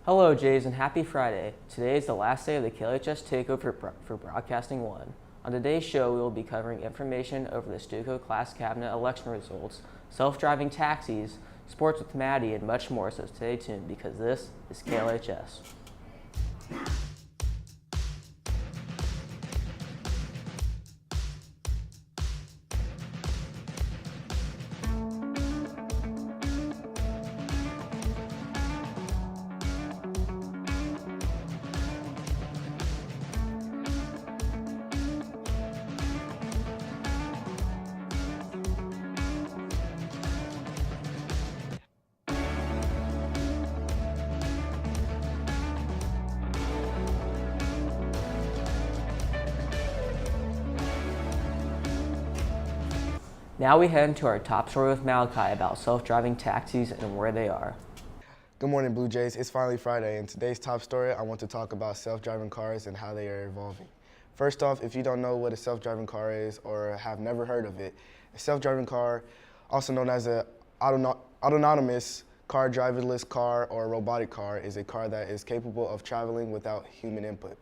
Hello Jays and happy Friday. Today is the last day of the KLHS takeover for Broadcasting 1. On today's show we will be covering information over the Stuco Class Cabinet election results, self-driving taxis, sports with Maddie, and much more, so stay tuned because this is KLHS. Now we head into our top story with Malachi about self-driving taxis and where they are. Good morning, Blue Jays. It's finally Friday. In today's top story, I want to talk about self-driving cars and how they are evolving. First off, if you don't know what a self-driving car is or have never heard of it, a self-driving car, also known as an autonomous car, driverless car, or robotic car, is a car that is capable of traveling without human input.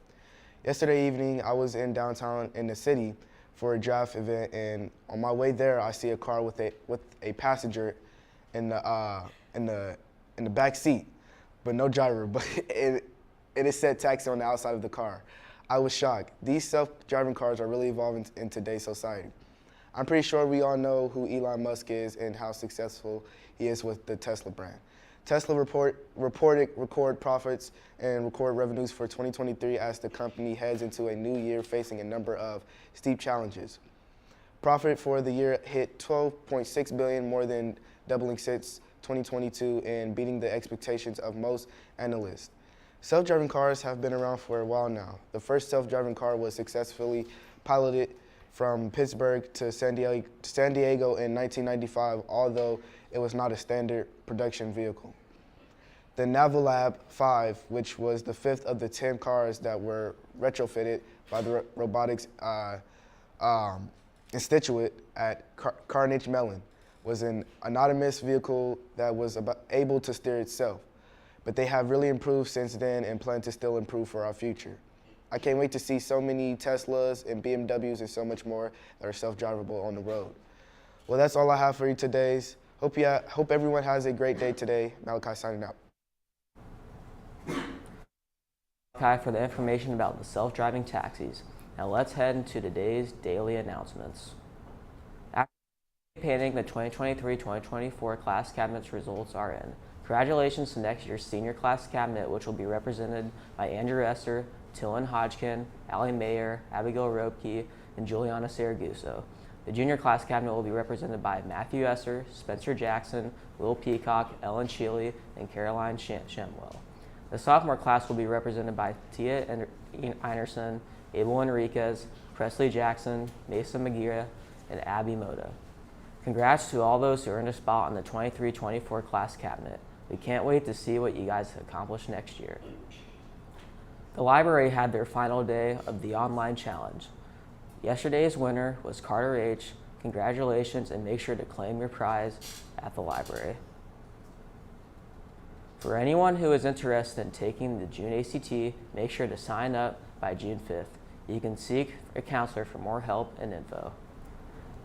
Yesterday evening, I was in downtown in the city for a draft event, and on my way there, I see a car with a passenger in the back seat, but no driver. But it said taxi on the outside of the car. I was shocked. These self-driving cars are really evolving in today's society. I'm pretty sure we all know who Elon Musk is and how successful he is with the Tesla brand. Tesla reported record profits and record revenues for 2023 as the company heads into a new year facing a number of steep challenges. Profit for the year hit $12.6 billion, more than doubling since 2022 and beating the expectations of most analysts. Self-driving cars have been around for a while now. The first self-driving car was successfully piloted from Pittsburgh to San Diego in 1995, although it was not a standard production vehicle. The Navalab 5, which was the fifth of the 10 cars that were retrofitted by the Robotics Institute at Carnegie Mellon, was an autonomous vehicle that was able to steer itself. But they have really improved since then and plan to still improve for our future. I can't wait to see so many Teslas and BMWs and so much more that are self-drivable on the road. Well, that's all I have for you today. Hope everyone has a great day today. Malachi signing out. Malachi for the information about the self-driving taxis. Now let's head into today's daily announcements. After anticipating the 2023-2024 class cabinet's results are in. Congratulations to next year's senior class cabinet, which will be represented by Andrew Esser, Tillen Hodgkin, Allie Mayer, Abigail Ropke, and Juliana Saraguso. The junior class cabinet will be represented by Matthew Esser, Spencer Jackson, Will Peacock, Ellen Shealy, and Caroline Shamwell. The sophomore class will be represented by Tia Einerson, Abel Enriquez, Presley Jackson, Mason McGeera, and Abby Moda. Congrats to all those who earned a spot on the 23-24 class cabinet. We can't wait to see what you guys accomplish next year. The library had their final day of the online challenge. Yesterday's winner was Carter H. Congratulations, and make sure to claim your prize at the library. For anyone who is interested in taking the June ACT, make sure to sign up by June 5th. You can seek a counselor for more help and info.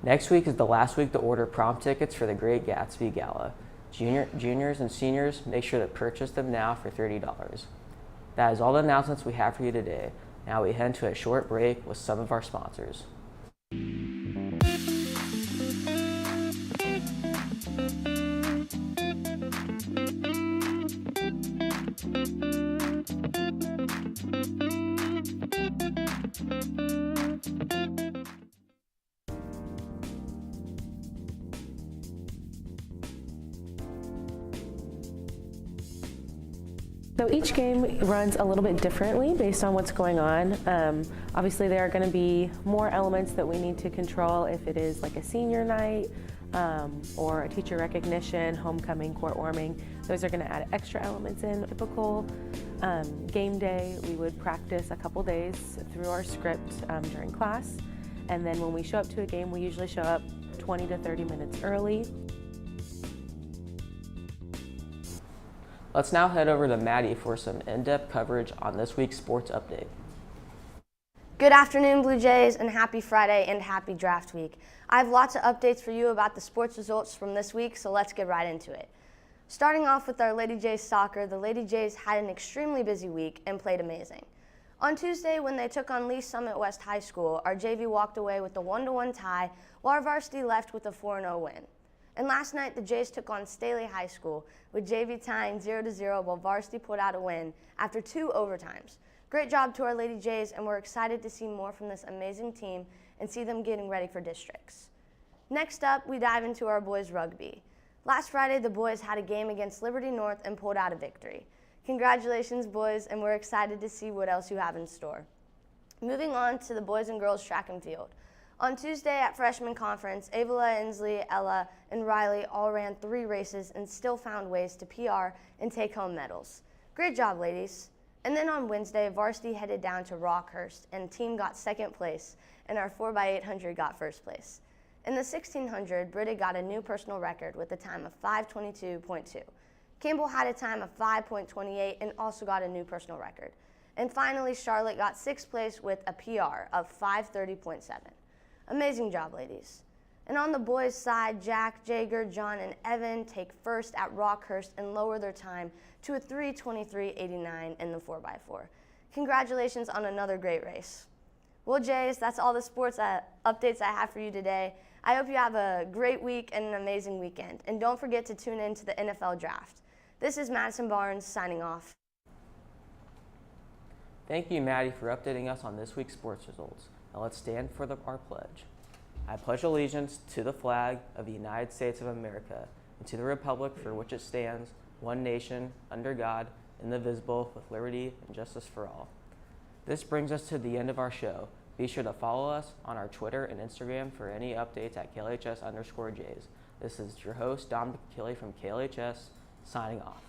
Next week is the last week to order prom tickets for the Great Gatsby Gala. Juniors and seniors, make sure to purchase them now for $30. That is all the announcements we have for you today. Now we head to a short break with some of our sponsors. So each game runs a little bit differently based on what's going on. Obviously there are going to be more elements that we need to control if it is like a senior night or a teacher recognition, homecoming, court warming. Those are going to add extra elements in. Typical game day, we would practice a couple days through our script during class. And then when we show up to a game, we usually show up 20 to 30 minutes early. Let's now head over to Maddie for some in-depth coverage on this week's sports update. Good afternoon, Blue Jays, and happy Friday and happy draft week. I have lots of updates for you about the sports results from this week, so let's get right into it. Starting off with our Lady Jays soccer, the Lady Jays had an extremely busy week and played amazing. On Tuesday, when they took on Lee Summit West High School, our JV walked away with a 1-1 tie, while our varsity left with a 4-0 win. And last night, the Jays took on Staley High School, with JV tying 0-0 while varsity pulled out a win after 2 overtimes. Great job to our Lady Jays, and we're excited to see more from this amazing team and see them getting ready for districts. Next up, we dive into our boys rugby. Last Friday, the boys had a game against Liberty North and pulled out a victory. Congratulations, boys, and we're excited to see what else you have in store. Moving on to the boys and girls track and field. On Tuesday at freshman conference, Avila, Inslee, Ella, and Riley all ran 3 races and still found ways to PR and take home medals. Great job, ladies. And then on Wednesday, varsity headed down to Rockhurst, and team got 2nd place, and our 4x800 got 1st place. In the 1600, Britta got a new personal record with a time of 5:22.2. Campbell had a time of 5.28 and also got a new personal record. And finally, Charlotte got 6th place with a PR of 5:30.7. Amazing job, ladies. And on the boys' side, Jack, Jager, John, and Evan take 1st at Rockhurst and lower their time to a 3:23.89 in the 4x4. Congratulations on another great race. Well, Jays, that's all the sports updates I have for you today. I hope you have a great week and an amazing weekend. And don't forget to tune in to the NFL Draft. This is Madison Barnes signing off. Thank you, Maddie, for updating us on this week's sports results. Now let's stand for our pledge. I pledge allegiance to the flag of the United States of America and to the republic for which it stands, one nation, under God, indivisible, with liberty and justice for all. This brings us to the end of our show. Be sure to follow us on our Twitter and Instagram for any updates at KLHS_Jays. This is your host, Dom Killy from KLHS, signing off.